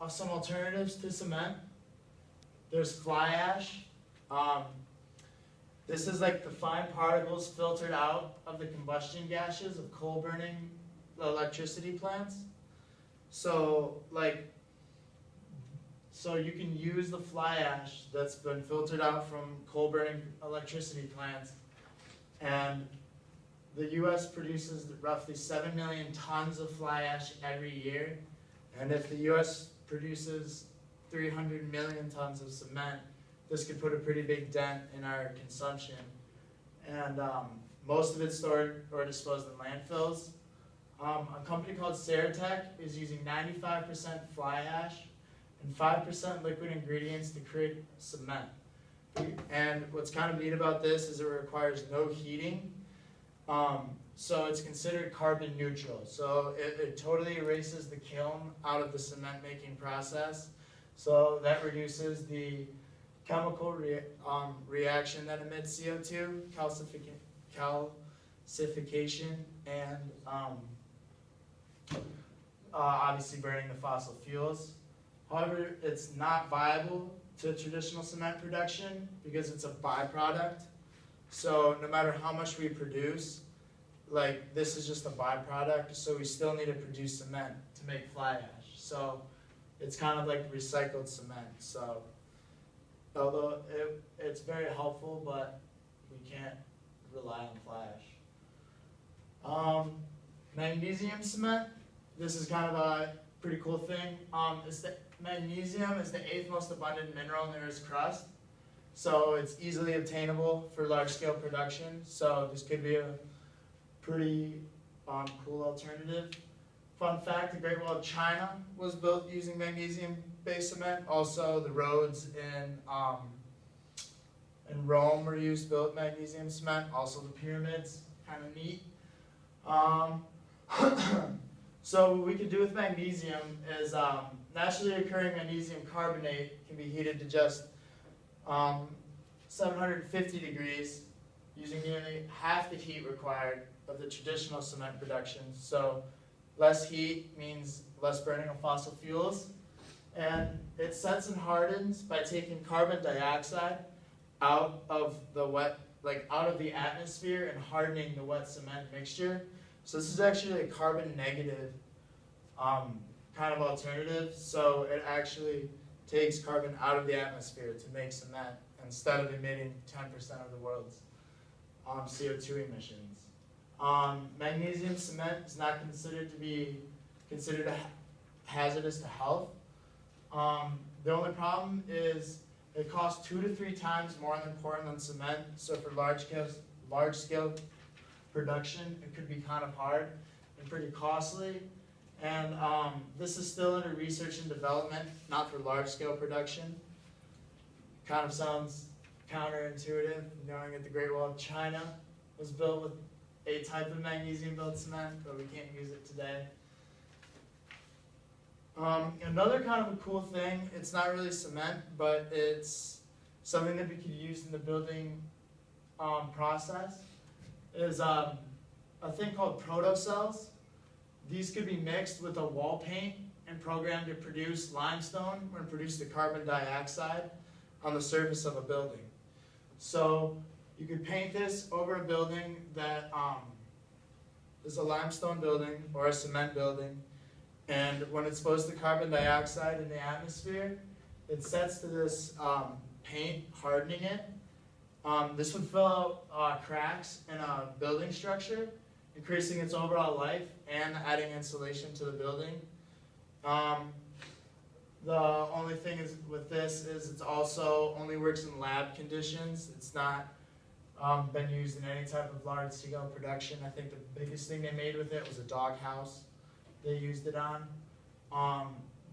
some alternatives to cement. There's fly ash. This is like the fine particles filtered out of the combustion gases of coal burning electricity plants. So you can use the fly ash that's been filtered out from coal burning electricity plants, and the U.S. produces roughly 7 million tons of fly ash every year, and if the U.S. produces 300 million tons of cement, this could put a pretty big dent in our consumption. And most of it's stored or disposed in landfills. A company called Ceratec is using 95% fly ash and 5% liquid ingredients to create cement. And what's kind of neat about this is it requires no heating. So it's considered carbon neutral. So it totally erases the kiln out of the cement making process. So that reduces the chemical reaction that emits CO2, calcification, and obviously burning the fossil fuels. However, it's not viable to traditional cement production because it's a byproduct. So no matter how much we produce, like this is just a byproduct, so we still need to produce cement to make fly ash. So it's kind of like recycled cement. So although it's very helpful, but we can't rely on fly ash. Magnesium cement, this is kind of a pretty cool thing. Magnesium is the 8th most abundant mineral in the Earth's crust. So it's easily obtainable for large-scale production. So this could be a pretty cool alternative. Fun fact, the Great Wall of China was built using magnesium-based cement. Also, the roads in Rome were built magnesium cement. Also, the pyramids, kind of neat. So what we can do with magnesium is naturally occurring magnesium carbonate can be heated to just 750 degrees using nearly half the heat required of the traditional cement production. So less heat means less burning of fossil fuels. And it sets and hardens by taking carbon dioxide out of the out of the atmosphere and hardening the wet cement mixture. So this is actually a carbon negative kind of alternative. So it actually takes carbon out of the atmosphere to make cement instead of emitting 10% of the world's CO2 emissions. Magnesium cement is not considered hazardous to health. The only problem is it costs 2 to 3 times more than Portland cement. So for large scale production, it could be kind of hard and pretty costly. And this is still under research and development, not for large scale production. Kind of sounds counterintuitive, knowing that the Great Wall of China was built with a type of magnesium-built cement, but we can't use it today. Another kind of a cool thing, it's not really cement, but it's something that we could use in the building process, is a thing called protocells. These could be mixed with a wall paint and programmed to produce limestone or produce the carbon dioxide on the surface of a building. So you could paint this over a building that is a limestone building or a cement building, and when it's exposed to carbon dioxide in the atmosphere, it sets to this paint, hardening it. This would fill out cracks in a building structure, increasing its overall life and adding insulation to the building. The only thing is with this is it also only works in lab conditions. It's not been used in any type of large-scale production. I think the biggest thing they made with it was a doghouse they used it on.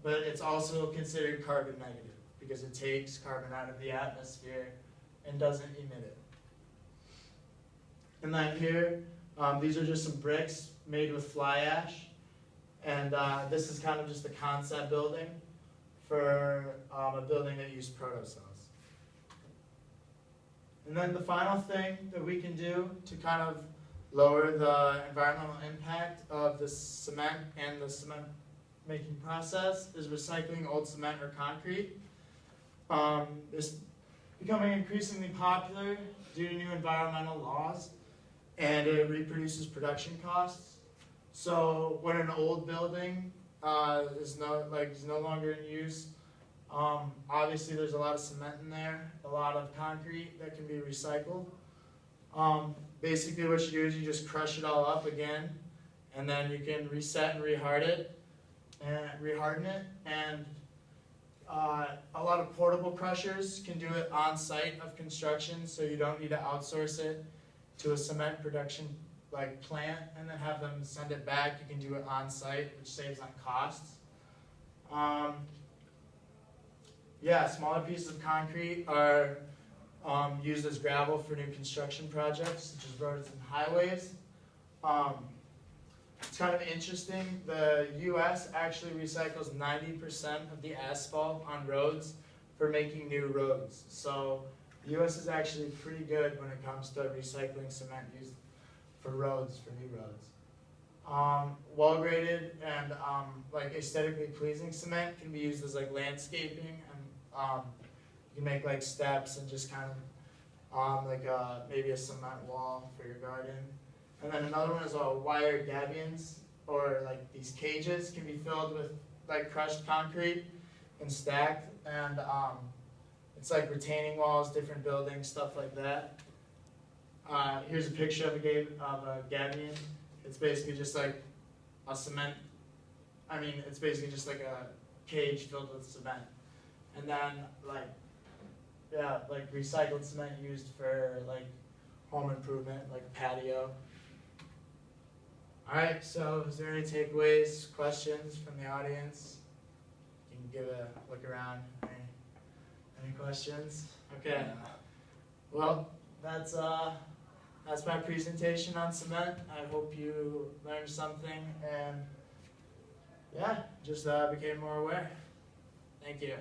But it's also considered carbon negative because it takes carbon out of the atmosphere and doesn't emit it. And then here, these are just some bricks made with fly ash. And this is kind of just a concept building for a building that used protocells. And then the final thing that we can do to kind of lower the environmental impact of the cement and the cement making process is recycling old cement or concrete. It's becoming increasingly popular due to new environmental laws, and it reproduces production costs. So when an old building is no longer in use, obviously there's a lot of cement in there, a lot of concrete that can be recycled. Basically what you do is you just crush it all up again, and then you can reset and reharden it, and a lot of portable crushers can do it on site of construction, so you don't need to outsource it to a cement production plant and then have them send it back. You can do it on site, which saves on costs. Smaller pieces of concrete are used as gravel for new construction projects, such as roads and highways. It's kind of interesting. The U.S. actually recycles 90% of the asphalt on roads for making new roads. So the U.S. is actually pretty good when it comes to recycling cement used for roads, for new roads. Well-graded and aesthetically pleasing cement can be used as landscaping, and you can make steps and just kind of maybe a cement wall for your garden. And then another one is wire gabions, or these cages can be filled with crushed concrete and stacked, and it's retaining walls, different buildings, stuff like that. Here's a picture of a gabion. It's basically just a cement. It's basically just a cage filled with cement, and then recycled cement used for home improvement, patio. All right. So, is there any takeaways, questions from the audience? You can give a look around. Any questions? Okay. Well, that's my presentation on cement. I hope you learned something and just became more aware. Thank you.